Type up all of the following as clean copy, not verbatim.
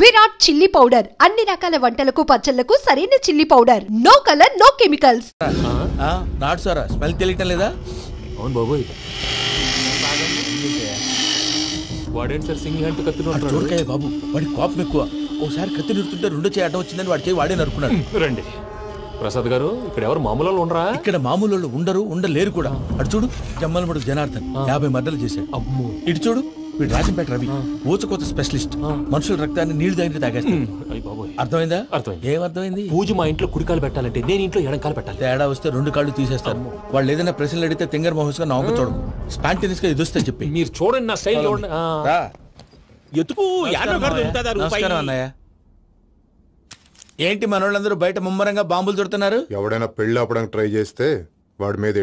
Virat chilli powder అన్ని రకాల వంటలకు పచ్చళ్లకు సరైన chilli powder. No colour no chemicals. Not సారా స్మెల్ తెలియటం లేదా? అవును బాబోయ్. వాడేంటి సార్ సింగిల్ హ్యాండ్ కత్తి చూడకాయ బాబు, వాడి కోపం ఎక్కువ. ఓసారి కత్తి నిరుతుంటే రెండో చేయి అడ్డం వచ్చిందని వాడి చేయి వాడే నరుకున్నాడు. రండి ప్రసాద్ గారు, ఇక్కడ ఎవరు మామూలు ఉండరా? ఇక్కడ మామూలు ఉండరు, ఉండలేరు కూడా. అటు చూడు జమ్మలమడు జనార్దన్ 50 మర్డర్లు చేశాడు. అమ్మో. ఇటు చూడు వీడు రాజంపేట రవి, ఊచకోత స్పెషలిస్ట్. మనుషుల రక్తాన్ని నీళ్లు దగ్గర తాగేస్తాడు. అర్థమైందా? ఏమర్థమైంది? పూజ మా ఇంట్లో కుడికాలు పెట్టాలంటే నేను ఇంట్లో ఎడంకాలు పెట్టాలి. తేడా వస్తే 2 కాళ్ళు తీసేస్తారు. వాళ్ళు ఏదైనా ప్రశ్నలు అడిగితే తింగర్ మహోస్ గా నవ్వు చూడకు, స్పాంటినియస్ గా ఎదుస్తా చెప్పి. మీరు చూడండి నా స్టైల్. నమస్కారం అన్నయ్య. ఏంటి మనోళ్ళందరూ బయట ముమ్మరంగా బాంబులు దొరుకుతున్నారు? ఎవడైనా పెళ్లి ఆపడానికి ట్రై చేస్తే వాడి మీద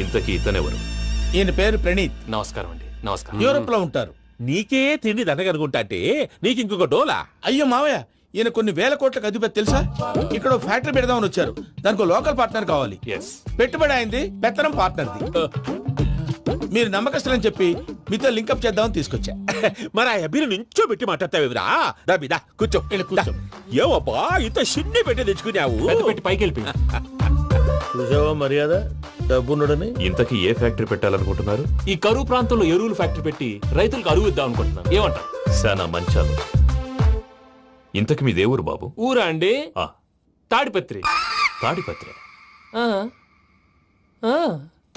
ఇంతకీ ఇతనెవరు? ఈయన పేరు ప్రణీత్. నమస్కారం అండి. నమస్కారం. యూరోప్ లో ఉంటారు. నీకే తిండి దండగనుకుంటా అంటే నీకు ఇంకొక డోలా? అయ్యో మావయ్య, ఈయన కొన్ని వేల కోట్లకు అధిపతి తెలుసా? ఇక్కడ ఫ్యాక్టరీ పెడదామని వచ్చారు. దానికి లోకల్ పార్ట్నర్ కావాలి. పెట్టుబడి అయింది, పెత్తనం పార్ట్నర్ది. మీరు నమ్మకస్తులని చెప్పి మీతో లింకప్ చేద్దామని తీసుకొచ్చా. మరి ఆ అబ్బిని నుంచో పెట్టి మాట్లాడతావేమిరా? దాబిదా కూర్చో. ఏవబ్బా ఇంత చిన్ని పెట్టి తెచ్చుకున్నావు? పెట్టి పైకి వెళ్ళి చూసావా మర్యాద డబ్బున్నడని. ఇంతకీ ఏ ఫ్యాక్టరీ పెట్టాలనుకుంటున్నారు? ఈ కరువు ప్రాంతంలో ఎరువులు ఫ్యాక్టరీ పెట్టి రైతులకు అరువు ఇద్దాం అనుకుంటున్నాను. ఏమంటారు? శానా మంచాలు. ఇంతకి మీ దేవురు బాబు? ఊరా అండి? తాడిపత్రి. తాడిపత్రి?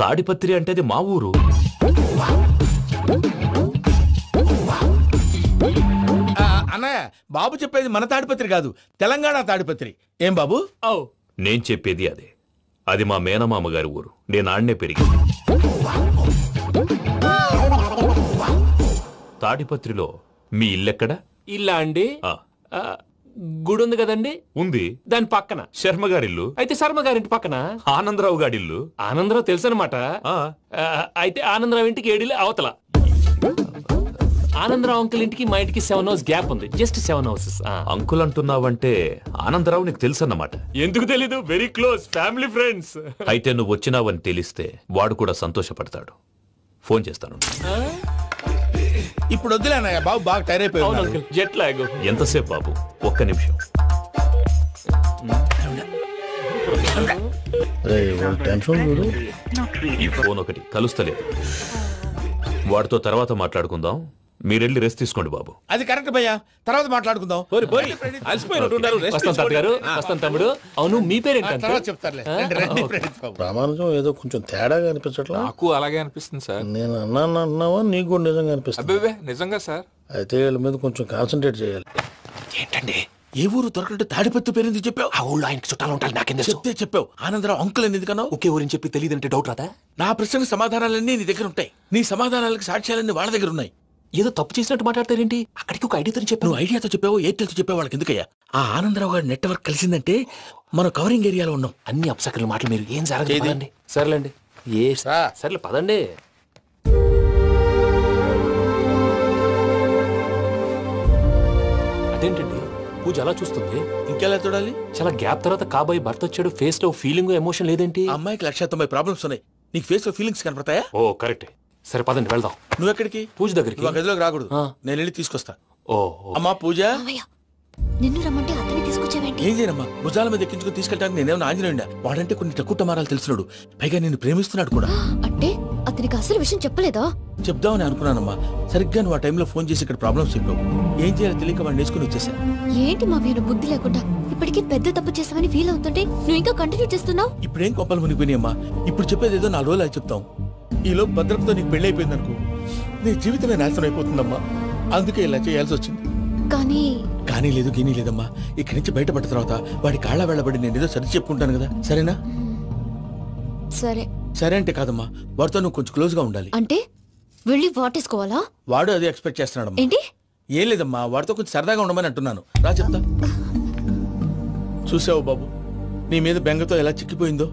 తాడిపత్రి అంటే అది మా ఊరు. అన్నయ్య, బాబు చెప్పేది మన తాడిపత్రి కాదు, తెలంగాణ తాడిపత్రి. ఏం బాబు? నేను చెప్పేది అదే. అది మా మేనమామ గారి ఊరు. నేను ఆడనే పెరిగింది. తాడిపత్రిలో మీ ఇల్లెక్కడ? ఇల్లా అండి? గుడి ఉంది కదండి. ఉంది. దాని పక్కన శర్మ గారిల్లు. అయితే శర్మ గారింటి పక్కన ఆనందరావు గారిల్లు. ఆనందరావు తెలుసు అనమాట. అయితే ఆనందరావు ఇంటికి 7 అవతల. ఆనందరావు అంకుల్ ఇంటికి మా ఇంటికి 7 హౌస్ గ్యాప్ ఉంది. Just 7 houses. అంకుల్ అంటున్నావంటే ఆనందరావు నీకు తెలుసు అన్నమాట. ఎందుకు తెలీదు? Very close family friends. అయితే నువ్వు వచ్చినావని తెలిస్తే వాడు కూడా సంతోషపడతాడు. ఫోన్ చేస్తాను. ఇప్పుడు వద్దులే అన్నయ్య, బాబు బాగా టైర్ అయిపోయాడు. Jet lag. ఎంతసేపు బాబు? ఒక్క నిమిషం. ఈ ఫోన్ ఒకటి కలుస్తలేదు. వాడితో తర్వాత మాట్లాడుకుందాం. మీరెళ్ళి రెస్ట్ తీసుకోండి బాబు. అది కరెక్ట్ భయ్యా, తర్వాత మాట్లాడుకుందాం. తమ్ముడు. అవును, మీ పేరేంటి? ప్రామాణికం ఏదో కొంచెం తేడాగా అనిపించట్లా? నాకు అలాగే అనిపిస్తుంది సార్. నేను అన్నావా నీకు కూడా నిజంగా అనిపిస్తుంది? నిజంగా సార్. అయితే వీళ్ళ మీద కొంచెం కాన్సన్ట్రేట్ చేయాలి. ఏంటండి ఏ ఊరు దొరకట్టు తాడిపత్రి పేరు ఎందుకు చెప్పావు? ఆ ఊళ్ళో ఆయనకి చుట్టాలు ఉంటారు. నాకేం చెప్తే చెప్పావు. ఆనందరావు అంకుల్ అని ఎందుకన్నావు? ఒకే ఊరిని చెప్పి తెలియదంటే డౌట్ రాదా? నా ప్రశ్నకు సమాధానాలన్నీ నీ దగ్గర ఉంటాయి. నీ సమాధానాలకు సాక్ష్యాలన్నీ వాళ్ళ దగ్గర ఉన్నాయి. ఏదో తప్పు చేసినట్టు మాట్లాడతారేంటి? అక్కడికి ఒక ఐడియాతో చెప్పావు. నువ్వు ఐడియాతో చెప్పావు, ఎయిర్టెల్తో చెప్పావు, వాళ్ళకి ఎందుకయ్యా? ఆ ఆనందరావు గారి నెట్వర్క్ కలిసిందంటే మనం కవరింగ్ ఏరియాలో ఉన్నాం. అన్ని అప్సకర్ల మాటలు మీరు ఏం జరగదండి. సర్లేండి. సర్లే పదండి. అదేంటండి పూజ అలా చూస్తుంది? ఇంకెలా చూడాలి? చాలా గ్యాప్ తర్వాత కాబోయే భర్త వచ్చాడు. ఫేస్ లో ఫీలింగ్ ఎమోషన్ లేదేంటి? అమ్మాయికి 190 ప్రాబ్లమ్స్ ఉన్నాయి. నీకు ఫేస్ లో ఫీలింగ్స్ కనపడతాయా? ఓ కరెక్ట్. సరే పదండి వెళ్దాం. నువ్వు ఎక్కడికి? పూజ దగ్గరికి. గదిలోకి రాకూడదు, నేను వెళ్ళి తీసుకొస్తా. ఓ అమ్మా పూజ, నిన్ను రమ్మంటే అతని తీసుకొచ్చావేంటి? ఏం చేయనమ్మా, భుజాల మీద ఎక్కించుకుని తీసుకెళ్ళడానికి నేనేమన్నా ఆంజనేయుడా? వాడంటే కొన్ని తక్కువ టమారాలు తెలిసినాడు, పైగా నేను ప్రేమిస్తున్నాడు కూడా. అంటే అతనికి అసలు విషయం చెప్పలేదా? చెప్దామని అనుకున్నానమ్మా. సరిగ్గా నువ్వు ఆ టైంలో ఫోన్ చేసి ఇక్కడ ప్రాబ్లమ్స్ చెప్పావు. ఏం చేయాలో తెలియక వాడిని వేసుకుని వచ్చేసా. ఏంటి మా వీరు బుద్ధి లేకుండా ఇప్పటికీ పెద్ద తప్పు చేసావని ఫీల్ అవుతుంటే నువ్వు ఇంకా కంటిన్యూ చేస్తున్నావు? ఇప్పుడేం కొప్పలు మునిగిపోయినాయమ్మా. ఇప్పుడు చెప్పేది ఏదో 4 రోజులు చెప్తాం. ఈలో భద్రతతో నీకు పెళ్లి అయిపోయింది అనుకో, నీ జీవితమే నాశనం అయిపోతుందమ్మా. అందుకే ఇలా చేయాల్సి వచ్చింది. కానీ లేదు గీనీ లేదమ్మా. ఇక్కడి నుంచి బయటపడ్డ తర్వాత వాడి కాళ్ళ వెళ్ళబడి నేను ఏదో సరి చెప్పుకుంటాను కదా, సరేనా? సరే. సరే అంటే కాదమ్మా, వాడితో నువ్వు కొంచెం క్లోజ్ గా ఉండాలి. అంటే వెళ్ళి వాటేసుకోవాలా? వాడు అదే ఎక్స్పెక్ట్ చేస్తున్నాడు. ఏంటి? ఏం లేదమ్మా, వాడితో కొంచెం సరదాగా ఉండమని అంటున్నాను. రా చెప్తా. చూసావు బాబు, నీ మీద బెంగతో ఎలా చిక్కిపోయిందో.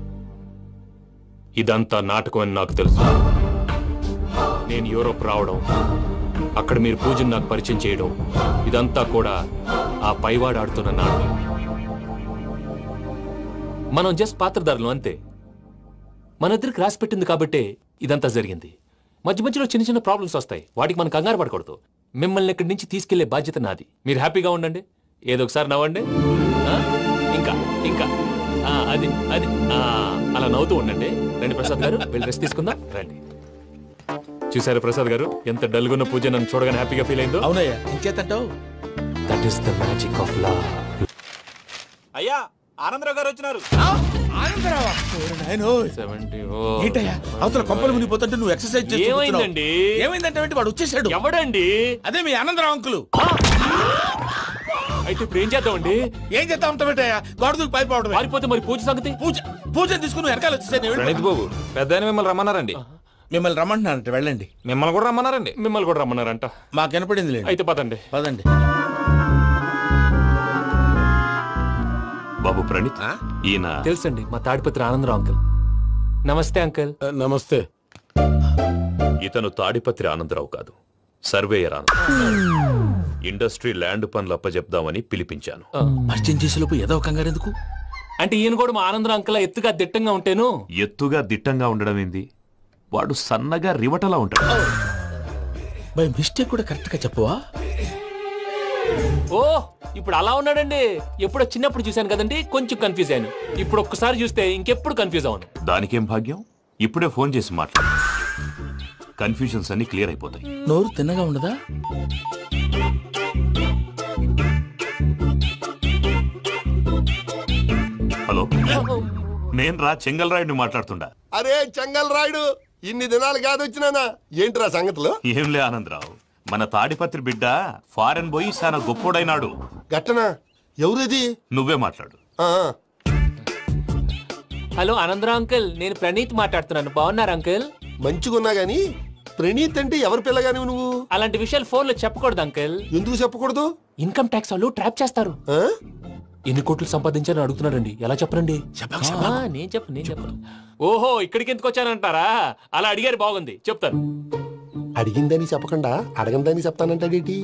ఇదంతా నాటకం అని నాకు తెలుసు. నేను యూరోప్ రావడం, అక్కడ మీరు పూజను నాకు పరిచయం చేయడం, ఇదంతా కూడా ఆ పైవాడు ఆడుతున్న నాటకం. మనం జస్ట్ పాత్రధారులు అంతే. మన ఇద్దరికి రాసి పెట్టింది కాబట్టే ఇదంతా జరిగింది. మధ్య మధ్యలో చిన్న చిన్న ప్రాబ్లమ్స్ వస్తాయి, వాటికి మనం కంగారు పడకూడదు. మిమ్మల్ని ఇక్కడి నుంచి తీసుకెళ్లే బాధ్యత నాది. మీరు హ్యాపీగా ఉండండి, ఏదో ఒకసారి నవ్వండి. ఇంకా ఇంకా అది అది అలా నవ్వుతూ ఉండండి. రండి ప్రసాద్ గారు, వెళ్ళి రెస్ట్ తీసుకుందాం. రండి. చూసారు ప్రసాద్ గారు, ఎంత డల్గున్న పూజ నన్ను చూడగానే హ్యాపీగా ఫీల్ అయిందో. అవునయ్యా, ఇంకేతంటావు? That is the magic of love. అయ్యా ఆనందరావు గారు వచ్చినారు. ఏంటయ్యా అవతల కొంపలు మునిగిపోతుంటే నువ్వు ఎక్సర్సైజ్ చేస్తూ ఏమైందండి? ఏమైందంటే వాడు వచ్చేసాడు. ఎవడండి? అదే మీ ఆనందరావు అంకులు. అయితే ఇప్పుడు ఏం చేద్దామండి? ఏం చేస్తా ఉంటావేటయ్యా, గొడవకు పైపోవడం. పారిపోతే మరి పూజ సంగతి? పూజ తీసుకుని వెనకాల వచ్చేసాను. ప్రణీత్ బాబు, పెద్ద మిమ్మల్ని రమ్మన్నారండి. మిమ్మల్ని రమ్మంటున్నారంట, వెళ్ళండి. మిమ్మల్ని కూడా రమ్మన్నారండి. మిమ్మల్ని కూడా రమ్మన్నారంట. మాకు వినపడింది లేదు. అయితే పదండి. పదండి. బాబు ప్రణీత్, ఈయన తెలుసండి, మా తాడిపత్రి ఆనందరావు అంకుల్. నమస్తే అంకుల్. నమస్తే. ఇతను తాడిపత్రి ఆనందరావు కాదు, సర్వేయర్ ఆనందరావు. ఇండస్ట్రీ ల్యాండ్ పనులు అప్పచెప్దామని పిలిపించాను. పరిచయం చేసేలోపు ఏదో కంగారు ఎందుకు? అంటే ఈయన కూడా మా ఆనందరావు అంకుల్ ఎత్తుగా దిట్టంగా ఉంటాను. ఎత్తుగా దిట్టంగా ఉండడం ఏంది, వాడు సన్నగా రివటలా ఉంటాడు. బై మిస్టేక్ కూడా కరెక్ట్ గా చెప్పవా? ఓ ఇప్పుడు అలా ఉన్నాడండి. ఎప్పుడో చిన్నప్పుడు చూశాను కదండి, కొంచెం కన్ఫ్యూజ్ అయ్యాను. ఇప్పుడు ఒక్కసారి చూస్తే ఇంకెప్పుడు కన్ఫ్యూజ్ అవ్వను. దానికేం భాగ్యం, ఇప్పుడే ఫోన్ చేసి మాట్లాడు, కన్ఫ్యూజన్స్ అన్ని క్లియర్ అయిపోతాయి. నోరు తిన్నగా ఉండదా? హలో, నేను రా చెంగల్ రాయుడిని మాట్లాడుతుండా. అరే చెంగల్ రాయుడు, ఇన్ని దినాలు కాదు వచ్చినానా? ఏంట్రా సంగతులు? ఏంలే ఆనందరావు, మన తాడిపత్రి బిడ్డ ఫారెన్ పోయి చాలా గొప్పోడైనాడు. గట్టనా? ఎవరిది? నువ్వే మాట్లాడు. హలో ఆనందరావు అంకుల్, నేను ప్రణీత్ మాట్లాడుతున్నాను. బాగున్నారు అంకుల్? మంచిగున్నా గాని ప్రణీత్ అంటే ఎవరి పిల్లగాని నువ్వు? అలాంటి విషయాలు ఫోన్ లో చెప్పకూడదు అంకుల్. ఎందుకు చెప్పకూడదు? ఇన్కమ్ ట్యాక్స్ వాళ్ళు ట్రాప్ చేస్తారు. ఎన్ని కోట్లు సంపాదించాలని అడుగుతున్నారండి, ఎలా చెప్పరండి? నేను చెప్పను. ఓహో, ఇక్కడికి ఎందుకు వచ్చానంటారా? అలా అడిగారు, బాగుంది, చెప్తాను. అడిగిందని చెప్పకుండా అడగందని చెప్తానంటాడేటి?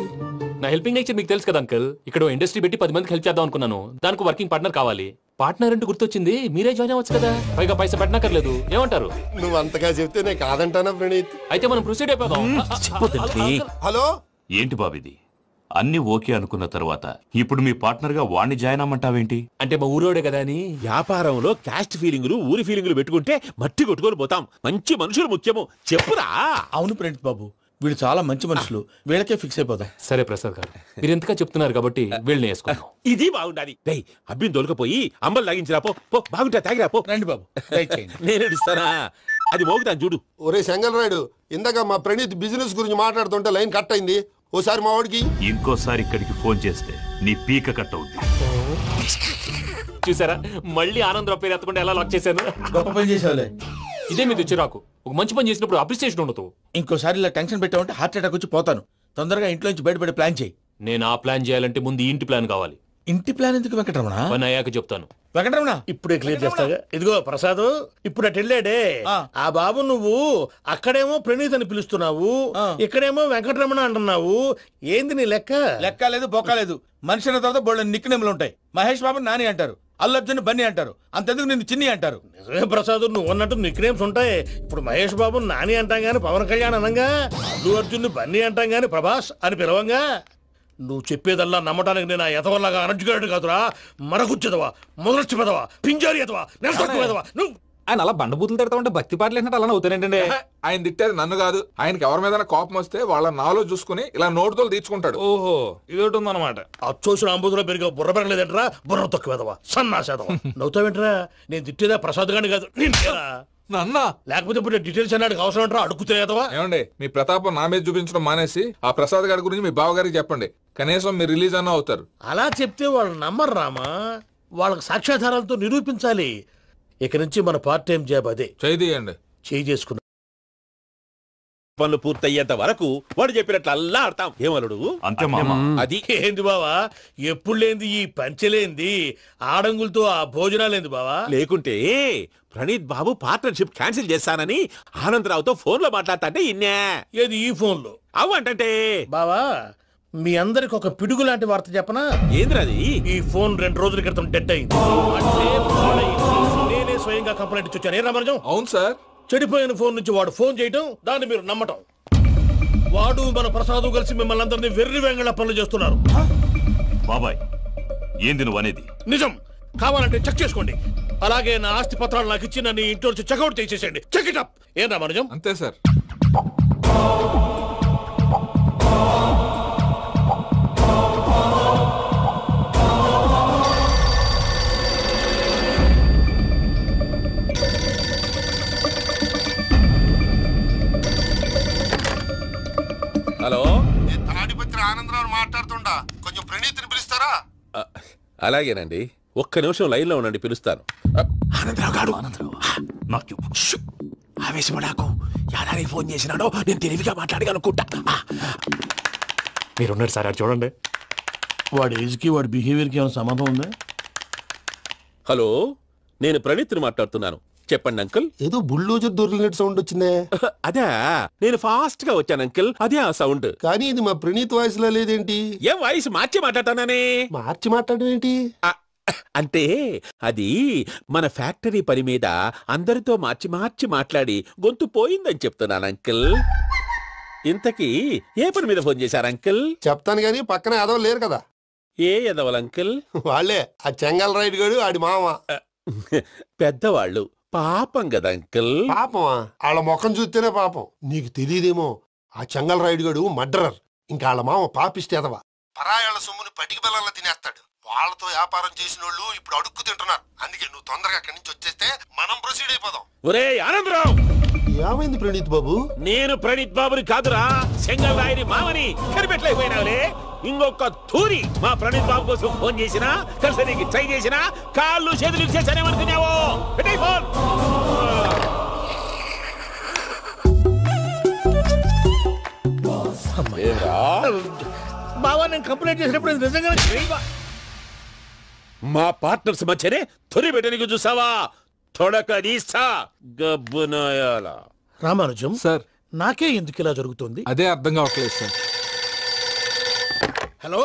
నా హెల్పింగ్ నేచర్ మీకు తెలుసు కదా అంకుల్. ఇక్కడ ఇండస్ట్రీ పెట్టి 10 మందికి హెల్ప్ చేద్దాం అనుకున్నాను. దానికి వర్కింగ్ పార్ట్నర్ కావాలి. పార్ట్నర్ అంటే గుర్తొచ్చింది, మీరే జాయిన్ అవ్వచ్చు కదా, పైగా పైసా పెట్టనక్కర్లేదు. ఏమంటారు? నువ్వు అంతగా చెప్తే నేను కాదంటానా ప్రణీత్? అయితే మనం ప్రొసీడ్ అయిపోదాం. హలో, ఏంటి బాబిది, అన్ని ఓకే అనుకున్న తర్వాత ఇప్పుడు మీ పార్ట్నర్ గా వాణ్ణి జాయిన్ అమ్మంటావేంటి? అంటే మా ఊరోడే కదా అని. వ్యాపారంలో క్యాస్ట్ ఫీలింగులు, ఊరి ఫీలింగులు పెట్టుకుంటే మట్టి కొట్టుకొని పోతాం. మంచి మనుషులు ముఖ్యము, చెప్పురా. అవును ప్రణీత్ బాబు, వీళ్ళు చాలా మంచి మనుషులు, వీళ్ళకే ఫిక్స్ అయిపోదాం. సరే ప్రసాద్ గారు, మీరు ఎంతగా చెప్తున్నారు కాబట్టి వీళ్ళని వేసుకుందాం. ఇది బాగుండాలి. డై అబ్బిని దొలకపోయి అంబలు లాగించిరా పో. బాగుంటా తాగిరా పో. రండి బాబు, దయచేయండి. నేను ఇస్తానా? అది మోగుతాను చూడు. ఒరే చెంగల్ రాయుడు, ఇందాక మా ప్రణీత్ బిజినెస్ గురించి మాట్లాడుతుంటే లైన్ కట్ అయింది. ఓసారి మా వాడికి ఇంకోసారి ఇక్కడికి ఫోన్ చేస్తే నీ పీక కట్ అవుద్ది. చూసారా, మళ్ళీ ఆనందరావు పేరు ఎత్తకుండా ఎలా లాక్ చేశాను. గొప్ప పని చేసేవాళ్ళే. ఇదే మీద చిరాకు. ఒక మంచి పని చేసినప్పుడు అప్రిసియేషన్ ఉండదు. ఇంకోసారి ఇలా టెన్షన్ పెట్టామంటే హార్ట్ అటాక్ వచ్చి పోతాను. తొందరగా ఇంట్లో నుంచి బయటపడే ప్లాన్ చేయి. నేను ఆ ప్లాన్ చేయాలంటే ముందు ఈ ఇంటి ప్లాన్ కావాలి. ఇంటి ప్లాన్ ఎందుకు వెంకటరమణ? పని అయ్యాక చెప్తాను. వెంకటరమణ ఇప్పుడే క్లియర్ చేస్తాగా. ఇదిగో ప్రసాద్, ఇప్పుడు అటు వెళ్ళాడే ఆ బాబు, నువ్వు అక్కడేమో ప్రణీత్ అని పిలుస్తున్నావు, ఇక్కడేమో వెంకటరమణ అంటున్నావు. ఏంది నీ లెక్క? లెక్క లేదు, బొక్క లేదు. మనిషి అన్న తర్వాత బోళ్ళ నిక్నెములు ఉంటాయి. మహేష్ బాబు నాని అంటారు, అల్లు అర్జున్ బన్నీ అంటారు, అంతెందుకు నిన్ను చిన్ని అంటారు. నిజమే ప్రసాద్, నువ్వు అన్నట్టు నిక్నేమ్స్ ఉంటాయి. ఇప్పుడు మహేష్ బాబు నాని అంటాం గాని పవన్ కళ్యాణ్ అనంగా, అల్లు అర్జున్ బన్నీ అంటాం గాని ప్రభాస్ అని పిలవంగా. నువ్వు చెప్పేదల్లా నమ్మటానికి నేను ఎతవల్లాగా అనర్జుకేటెడ్ కాదురా. మరగుచ్చదవా, మొదలచ్చి పెదవా, పింజారి ఎదవా, నెలసొక్కుదవా నువ్వు. ఆయన అలా బండబూతులు తిడతా ఉంటే భక్తి పాటలు ఏంటంటే అలా అవుతానంటే. ఆయన తిట్టేది నన్ను కాదు, ఆయనకి ఎవరి మీద కోపం వస్తే వాళ్ళ నాలో చూసుకుని ఇలా నోటుతో తీర్చుకుంటాడు. ఓహో, ఇదొకటి ఉందన్నమాట. అచ్చోసిన అంబుధులో పెరిగే బుర్ర పెరగలేదంటరా, బుర్ర తొక్కువేదవా, సన్నాసేదవా. నవ్వుతావేంట్రా? నేను తిట్టేదా ప్రసాద్ గాని కాదు, నన్నా. లేకపోతే ఇప్పుడు డీటెయిల్స్ అన్నాడు అవసరం అంటారా? అడుగుతాయేదవా. ఏమండి, మీ ప్రతాపం నా మీద చూపించడం మానేసి ఆ ప్రసాద్ గారి గురించి మీ బావగారికి చెప్పండి. కనీసం మీరు రిలీజ్ అన్న అవుతారు. అలా చెప్తే వాళ్ళు నమ్మరు రామా, వాళ్ళకి సాక్ష్యాధారాలతో నిరూపించాలి. ఇక నుంచి మన పార్ట్ టైం జాబ్ అదే. చేయండి, చేయి చేసుకున్నా. పనులు పూర్తయ్యేంత వరకు వాడు చెప్పినట్లు అల్లా ఆడతాం. ఏమలుడు అంతే మామ. అది ఏంది బావా, ఎప్పుడు లేంది ఈ పంచలేంది, ఆడంగులతో ఆ భోజనాలేంది బావా? లేకుంటే ప్రణీత్ బాబు పార్ట్నర్షిప్ క్యాన్సిల్ చేస్తానని ఆనందరావుతో ఫోన్ లో మాట్లాడతాంటే ఇన్నే. ఏది ఈ ఫోన్ లో? అవ్వంటే బావా, మీ అందరికి ఒక పిడుగు లాంటి వార్త చెప్పనా? ఏంద్రది? ఈ ఫోన్ 2 రోజుల క్రితం డెడ్ అయింది. నేనే స్వయంగా కంప్లైంట్ ఇచ్చి వచ్చాను. ఏ రామరాజం? అవును సార్. చెడిపోయిన ఫోన్ నుంచి వాడు ఫోన్ చేయటం, దాన్ని మీరు నమ్మటం. వాడు మన ప్రసాదు కలిసి మిమ్మల్ని అందరినీ వెర్రి వెంగళ పనులు చేస్తున్నారు. బాబాయ్ ఏంది నువ్వు అనేది? నిజం. కావాలంటే చెక్ చేసుకోండి. అలాగే నా ఆస్తి పత్రాలు నాకు ఇచ్చి నన్ను ఇంట్లో నుంచి చెక్అౌట్ చేసేసేయండి. Check it up. ఏం రామానుజం? అంతే సార్. హలో, నేను తాడిపత్రి ఆనందరావు మాట్లాడుతుండా. కొంచెం ప్రణీతిని పిలుస్తారా? అలాగేనండి. ఒక్క నిమిషం లైన్ లో ఉండండి, పిలుస్తాను. ఆనందరావు గాడు. ఆవేశపడాకు. యాదానికి ఫోన్ చేసినాడో నేను తెలివిగా మాట్లాడగలనుకుంటా. మీరున్నారు సార్, అది చూడండి. వాడి ఏజ్కి వాడి బిహేవియర్కి ఏమైనా సంబంధం ఉందా? హలో, నేను ప్రణీత్ని మాట్లాడుతున్నాను. చెప్పండి అంకుల్. ఏదో బుల్డోజర్ దొరికినట్టు సౌండ్ వచ్చిందే. అదే, నేను ఫాస్ట్ గా వచ్చాను అంకుల్. అదే ఆ సౌండ్. కానీ ఇది మా ప్రణీత్ వాయిస్ లో లేదేంటి? ఏం వాయిస్ మార్చి మాట్లాడతానే? మార్చి మాట్లాడడం ఏంటి? అంటే అది మన ఫ్యాక్టరీ పని మీద అందరితో మార్చి మార్చి మాట్లాడి గొంతు పోయిందని చెప్తున్నాను అంకుల్. ఇంతకీ ఏ పని మీద ఫోన్ చేశారు అంకుల్? చెప్తాను గానీ పక్కన ఎదవ లేరు కదా. ఏ ఎదవలు అంకుల్? వాళ్ళే ఆ చెంగల్ రైడ్ గడు ఆడి మామ. పెద్దవాళ్ళు. పాపం కదా అంకుల్. పాపమా? వాళ్ళ ముఖం చూస్తేనే పాపం. నీకు తెలియదేమో, ఆ చెంగల్ రైడ్ గడు మర్డరర్. ఇంకా వాళ్ళ మామ పాపిస్తేదవా. పరాయాళ్ళ సొమ్ముని పటికి బెల్లంలో తినేస్తాడు. వాళ్ళతో వ్యాపారం చేసిన వాళ్ళు ఇప్పుడు అడుక్కు తింటున్నారు. అందుకే నువ్వు తొందరగా అక్కడి నుంచి వచ్చేస్తే మనం ప్రొసీడ్ అయిపోదాం. ఒరే ఆనందరావు! ఏమైంది ప్రణీత్ బాబు? నేను ప్రణీత్ బాబుని కాదురా, సెంగల్ రాయని మామని. కనిపెట్టలేకపోయినావులే. ఇంకొక తూరి మా ప్రణీత్ బాబు కోసం ఫోన్ చేసినా, కలిసి ట్రై చేసినా కాళ్ళు చేతులు చేశానేమనుకున్నావో. పెట్టే ఫోన్. బావా, నేను కంప్లైంట్ చేసినప్పుడు ఇది నిజంగా మా పార్ట్నర్స్ మధ్యనే తొలి పెట్టడానికి చూసావా? తొడక నీస్తా గబ్బునాయాల. రామానుజం సార్, నాకే ఎందుకు ఇలా జరుగుతుంది? అదే అర్థం కావట్లేదు సార్. హలో,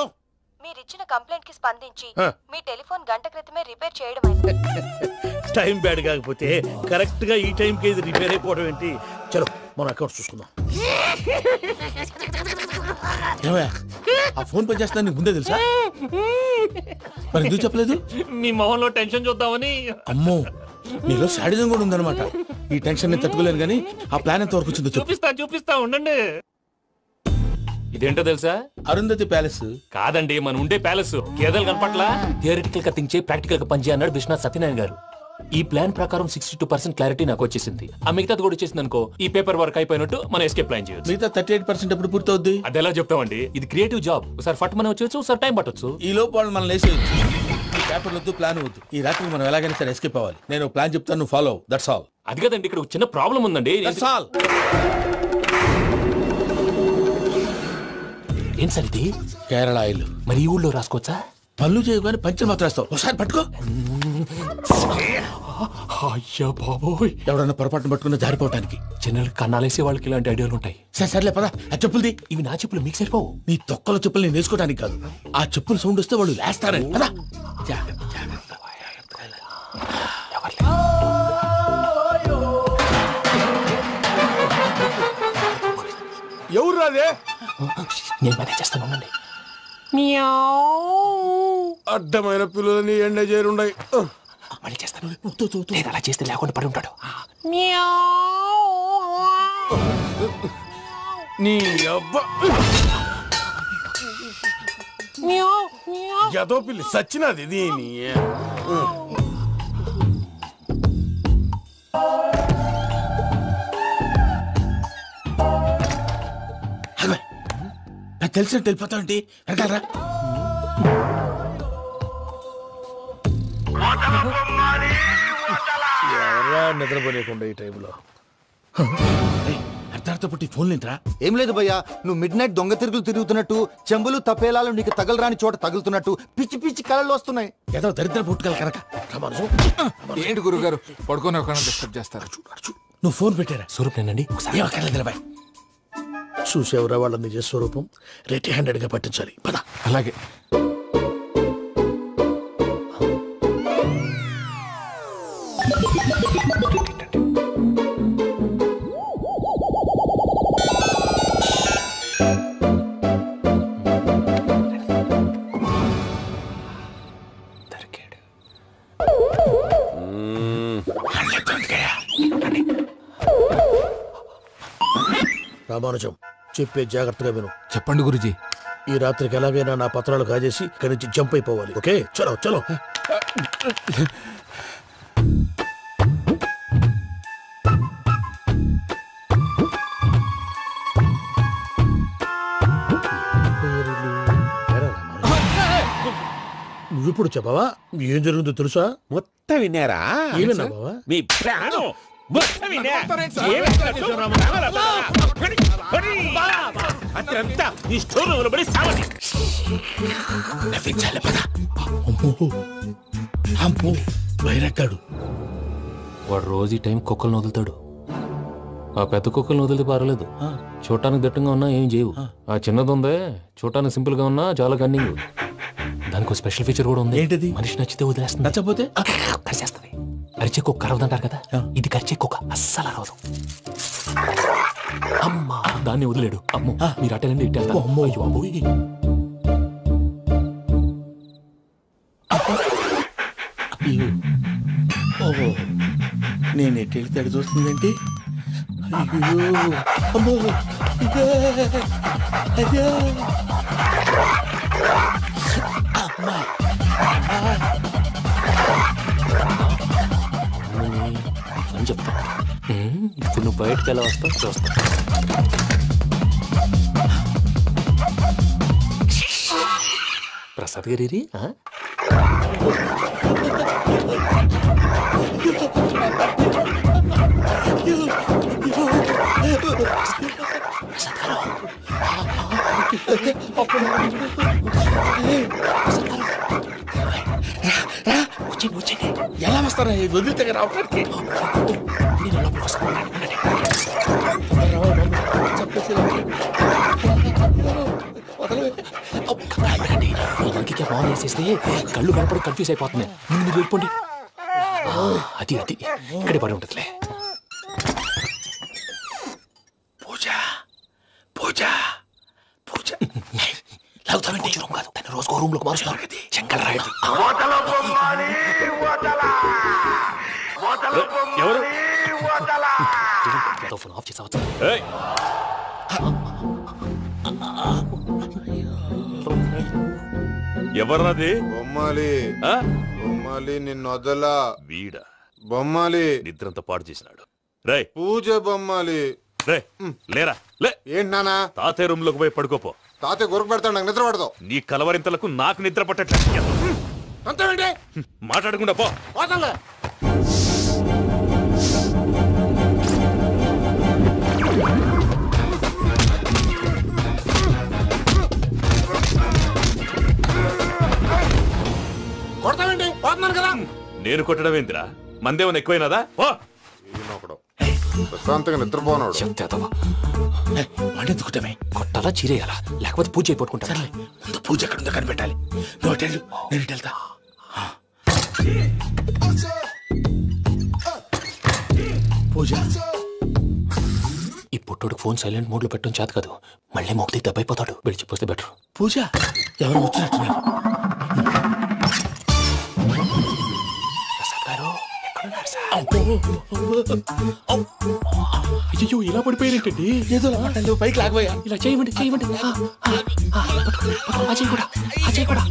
మీరిచ్చిన కంప్లైంట్ కి స్పందించి మీ టెలిఫోన్ గంట క్రితమే రిపేర్ చేయడం టైం బ్యాడ్ కాకపోతే కరెక్ట్ గా ఈ టైంకి ఇది రిపేర్ అయిపోవడం ఏంటి? చలో మన అకౌంట్ చూసుకుందాం. ఆ ఫోన్ పని చేస్తున్నా నీకు ముందే తెలుసా? మరి ఎందుకు చెప్పలేదు? మీ మొహంలో టెన్షన్ చూద్దామని. అమ్మో, నీలో శాడిజం కూడా ఉందన్నమాట. ఈ టెన్షన్ నేను తట్టుకోలేను కానీ ఆ ప్లాన్ ఎంత వరకు వచ్చిందో చూపిస్తా ఉండండి. ఇదేంటో తెలుసా? అరుంధతి ప్యాలెస్ కాదండి, మన ఉండే ప్యాలెస్. గేదెలు కనపట్లా? థియరిటికల్ గా థింక్ చేయి, ప్రాక్టికల్ గా పనిచేయ అన్నాడు విశ్వనాథ్ సత్యనారాయణ గారు. ఈ ప్లాన్ ప్రకారం 62% క్లారిటీ నాకు వచ్చేసింది. ఆ మిగతాది కూడా వచ్చేసింది అనుకో, ఈ పేపర్ వర్క్ అయిపోయినట్టు మనం ఎస్కేప్ ప్లాన్ చేయొచ్చు. మిగతా 38% ఎప్పుడు పూర్తవుద్ది? అది ఎలా చెప్తామండి? ఇది క్రియేటివ్ జాబ్. ఒకసారి ఫట్ మనం వచ్చేయచ్చు, ఒకసారి టైం పట్టొచ్చు. ఈ లోపు వాళ్ళు మనం లేసేయచ్చు. ఈ పేపర్ వద్దు, ప్లాన్ వద్దు. ఈ రాత్రికి మనం ఎలాగైనా సరే ఎస్కేప్ అవ్వాలి. నేను ప్లాన్ చెప్తాను, నువ్వు ఫాలో. That's all. అది కదండి, ఇక్కడ ఒక చిన్న ప్రాబ్లం ఉందండి. That's all. ఏం సార్ ఇది? కేరళ ఆయిల్. మరి ఈ ఊళ్ళో రాసుకోవచ్చా? పళ్ళు చేయగానే పంచలు మాత్రం వేస్తావు. ఒకసారి పట్టుకో. అయ్యా బాబోయ్, ఎవడన్నా పొరపాటున పట్టుకున్న జారిపోవటానికి. జనరల్ కన్నాలేసే వాళ్ళకి ఇలాంటి ఐడియాలు ఉంటాయి. సర్లే పదా, ఆ చెప్పులది. ఇవి నా చెప్పులు, మీకు సరిపోవు. నీ తొక్కల చెప్పులు నేను వేసుకోవడానికి కాదు, ఆ చెప్పులు సౌండ్ వస్తే వాళ్ళు లేస్తారని. పదా. ఎవరు రాదే? నేను మేనేజ్ చేస్తాను, ఉండండి. అడ్డమైన పిల్లలని ఎండ చేరుండయి. మళ్ళీ చేస్తాను. నేను అలా చేస్తే లేకుండా పడి ఉంటాడు. నీ అబ్బా ఎదో పిల్లి సచ్చినది దీని. నాకు తెలిసినట్టు వెళ్ళిపోతావంటి. వెనకాలరా. ఎవరా నిద్రపోలేకుండా ఈ టైంలో? అర్ధార్థ పుట్టి ఫోన్ లేంట్రా? ఏం లేదు భయ్యా, నువ్వు మిడ్ నైట్ దొంగ తిరుగులు తిరుగుతున్నట్టు, చెంబులు తపేలాలు నీకు తగలరాని చోట తగులుతున్నట్టు పిచ్చి పిచ్చి కళలు వస్తున్నాయి. ఏదో దరిద్ర పుట్టుకల కనుక. ఏంటి గురుగారు పడుకొని ఒక డిస్టర్బ్ చేస్తారు? నువ్వు ఫోన్ పెట్టారా? స్వరూప్ నేనండి. చూసేవరా వాళ్ళ నిజ స్వరూపం. రెట్టి హ్యాండెడ్ గా పట్టించాలి. పద. అలాగే. రామానుజం చెప్పే జాగ్రత్తగా విను. చెప్పండి గురుజీ. ఈ రాత్రికి ఎలాగైనా నా పత్రాలు కాజేసి ఇక్కడి నుంచి జంప్ అయిపోవాలి. ఓకే, చలో చలో. నువ్విప్పుడు చెప్పవా ఏం జరుగుతుందో తెలుసా? మొత్తం విన్నారా? ఏమన్నా బావా? మీ ప్రాణం మొత్తం విన్నా. అత్యంతా ఈ స్టోర్ రూమ్ లో పడి సావండి. నవ్వించాలి పద. అమ్మో బైరక్కాడు. వాడు రోజు ఈ టైం కుక్కలను వదులుతాడు. ఆ పెద్ద కుక్కలను వదిలితే పర్వాలేదు, చూడటానికి దట్టంగా ఉన్నా ఏం చేయవు. ఆ చిన్నది ఉందే చూడటానికి సింపుల్ గా ఉన్నా చాలా కన్నింగ్. దానికి స్పెషల్ ఫీచర్ కూడా ఉంది. ఏంటిది? మనిషి నచ్చితే వదిలేస్తుంది, నచ్చపోతే కరిచేస్తుంది. కరిచే కుక్క అరవదంటారు కదా, ఇది కరిచే కుక్క అస్సలు అరవదు. అమ్మా దాన్ని వదిలేడు. అమ్మో మీరు అటెండి ఇట్టే. అమ్మో అయ్యో ఓహో నేను ఎట్టి వెళ్తే అడి చూస్తుందంటే అయ్యో అమ్మో అయ్యో అమ్మా అని చెప్తా. ఇప్పుడు నువ్వు బయటకు ఎలా వస్తావు చూస్తా. ప్రసాద్ గారి ఎలా వస్తారా వదిలితే రావడానికి? ఇంకే బాగా వేసేస్తే కళ్ళు కనపడి కన్ఫ్యూజ్ అయిపోతున్నాయి. మీరు వెళ్ళిపోండి. అది అది ఇక్కడే పడి ఉంటుందిలే. పూజ పూజ పూజ లాగుతామంటే రూమ్ కాదు, తను రోజుకో రూమ్ లోకి మారుస్తున్నారు కదా. చెంగల్ రాయుడు ఎవరు ఫోన్ ఆఫ్ చేసావచ్చు. ఎవర్రాది? బొమ్మాలి బొమ్మాలి నిన్ను వదలా. వీడ బొమ్మాలి నిద్రంతా పాడు చేసినాడు. రే పూజ బొమ్మాలి. రే లేరా లే. ఏంటి నానా? తాతయ్య రూమ్ లోకి పోయి పడుకోపో. తాతయ్య గురకు పెడతాడు, నాకు నిద్ర పడతావు. నీ కలవరింతలకు నాకు నిద్ర పట్టట్లేదు. అంతేంటి మాట్లాడకుండా పో. కొడతావేంటి? పోతున్నాను కదా. నేను కొట్టడం ఏంటిరా? మందేమన్నా ఎక్కువైనదా? ప్రశాంతంగా నిద్రపోనాడు. వాడెందుకుంటామే? కొట్టాలా చీరేయాలా లేకపోతే పూజ అయిపోట్టుకుంటా. ముందు పూజ ఎక్కడుందో కనిపెట్టాలి. నువ్వు నేను వెళ్తా. పూజ ఈ పుట్టోడు ఫోన్ సైలెంట్ మోడ్ లో పెట్టడం చేత కాదు. మళ్ళీ మొక్కి దెబ్బైపోతాడు. విడిచిపోతే బెటర్. పూజ ఎవరు వచ్చినట్టున్నారు? ప్రసాద్ గారు ఎక్కడున్నారు సార్? అయ్యో ఇలా పడిపోయారేంటండి? ఏదో పైకి లాగబోయా. ఇలా చేయమండి చేయమండి. అజయ్ కూడా అజయ్ కూడా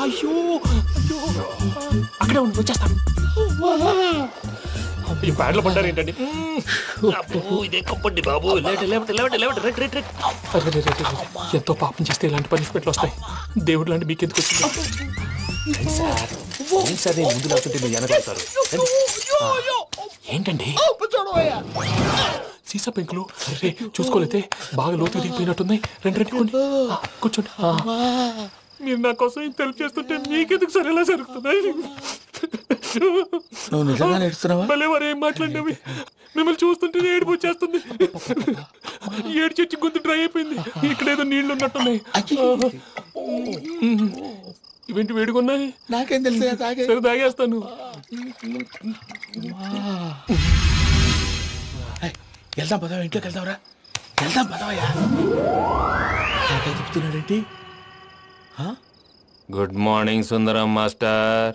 అయ్యో అక్కడే ఉండి వచ్చేస్తాను. ఈ బ్యాడ్లో పడ్డారు ఏంటండి? ఇదే కప్పండి బాబు. ఎంతో పాపం చేస్తే ఇలాంటి పనిష్మెంట్లు వస్తాయి. దేవుడు లాంటి మీకెందుకు వచ్చింది సార్? నేను ముందు లేకుంటే మీరు వెనకాడతారు. ఏంటండి సీసా పెంకులు? అరే చూసుకోలేతే బాగా లోతు దిగిపోయినట్టున్నాయి. రండి రండి కూర్చోండి. మీరు నా కోసం ఇంత హెల్ప్ చేస్తుంటే మీకెందుకు సరే ఎలా జరుగుతున్నాయి? నువ్వు నిజంగా నేర్చుతున్నావా? మళ్ళీ వారు ఏం మాట్లాడినవి మిమ్మల్ని చూస్తుంటే ఏడుపు వచ్చేస్తుంది. ఏడు చచ్చి గొంతు డ్రై అయిపోయింది. ఇక్కడ ఏదో నీళ్లు ఉన్నట్టున్నాయి. ఇవేంటి వేడుకున్నాయి? నాకేం తెలుసు. సరే తాగేస్తాను. వెళ్దాం పదవా, ఇంట్లోకి వెళ్దాంరా. వెళ్దాం పదవయ్యా. చెప్తున్నాడేంటి? గుడ్ మార్నింగ్ సుందరం మాస్టర్.